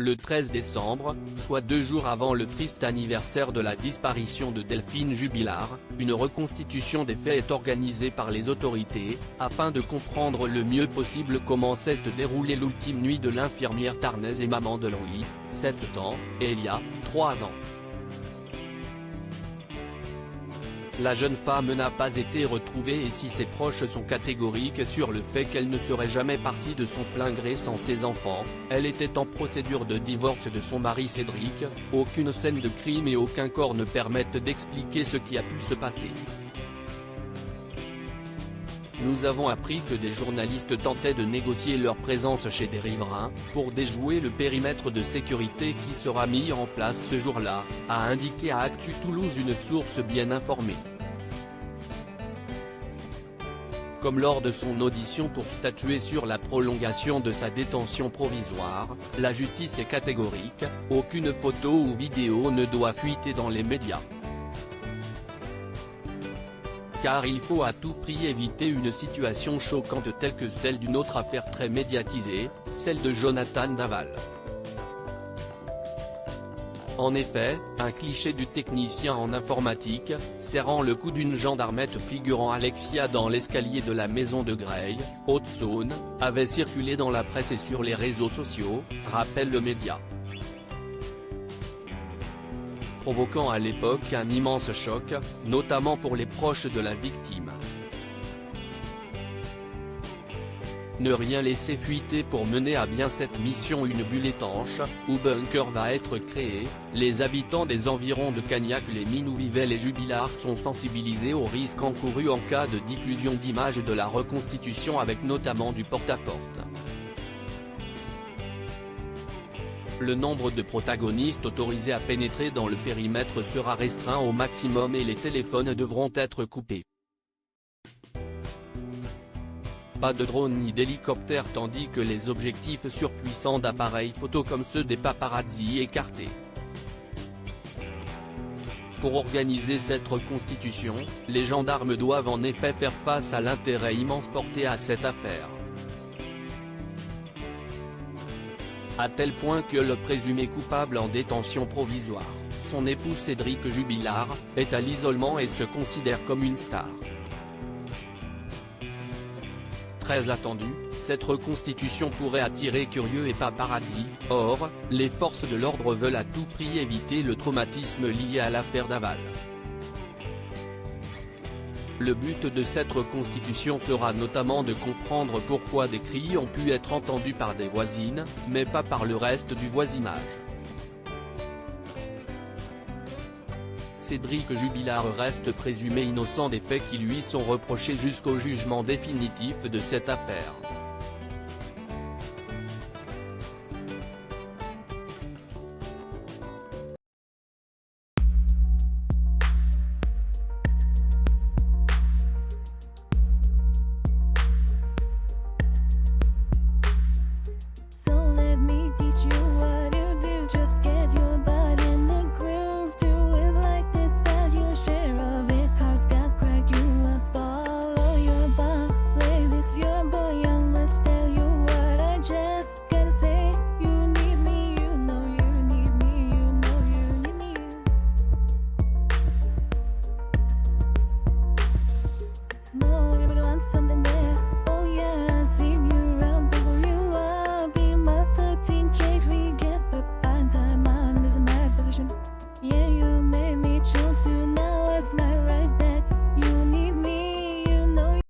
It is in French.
Le 13 décembre, soit 2 jours avant le triste anniversaire de la disparition de Delphine Jubilard, une reconstitution des faits est organisée par les autorités, afin de comprendre le mieux possible comment s'est déroulée l'ultime nuit de l'infirmière tarnaise et maman de Louis, 7 ans, et Elia, 3 ans. La jeune femme n'a pas été retrouvée et si ses proches sont catégoriques sur le fait qu'elle ne serait jamais partie de son plein gré sans ses enfants, elle était en procédure de divorce de son mari Cédric, aucune scène de crime et aucun corps ne permettent d'expliquer ce qui a pu se passer. Nous avons appris que des journalistes tentaient de négocier leur présence chez des riverains, pour déjouer le périmètre de sécurité qui sera mis en place ce jour-là, a indiqué à Actu Toulouse une source bien informée. Comme lors de son audition pour statuer sur la prolongation de sa détention provisoire, la justice est catégorique, aucune photo ou vidéo ne doit fuiter dans les médias. Car il faut à tout prix éviter une situation choquante telle que celle d'une autre affaire très médiatisée, celle de Jonathan Daval. En effet, un cliché du technicien en informatique, serrant le cou d'une gendarmette figurant Alexia dans l'escalier de la maison de Greil, Haute-Saône, avait circulé dans la presse et sur les réseaux sociaux, rappelle le média. Provoquant à l'époque un immense choc, notamment pour les proches de la victime. Ne rien laisser fuiter pour mener à bien cette mission. Une bulle étanche, ou bunker va être créée. Les habitants des environs de Cagnac-les-Mines où vivaient les Jubilard sont sensibilisés aux risques encourus en cas de diffusion d'images de la reconstitution avec notamment du porte-à-porte. Le nombre de protagonistes autorisés à pénétrer dans le périmètre sera restreint au maximum et les téléphones devront être coupés. Pas de drone ni d'hélicoptère tandis que les objectifs surpuissants d'appareils photo comme ceux des paparazzi écartés. Pour organiser cette reconstitution, les gendarmes doivent en effet faire face à l'intérêt immense porté à cette affaire. À tel point que le présumé coupable en détention provisoire, son époux Cédric Jubilard, est à l'isolement et se considère comme une star. Très attendue, cette reconstitution pourrait attirer curieux et paparazzi, or, les forces de l'ordre veulent à tout prix éviter le traumatisme lié à l'affaire Daval. Le but de cette reconstitution sera notamment de comprendre pourquoi des cris ont pu être entendus par des voisines, mais pas par le reste du voisinage. Cédric Jubilard reste présumé innocent des faits qui lui sont reprochés jusqu'au jugement définitif de cette affaire.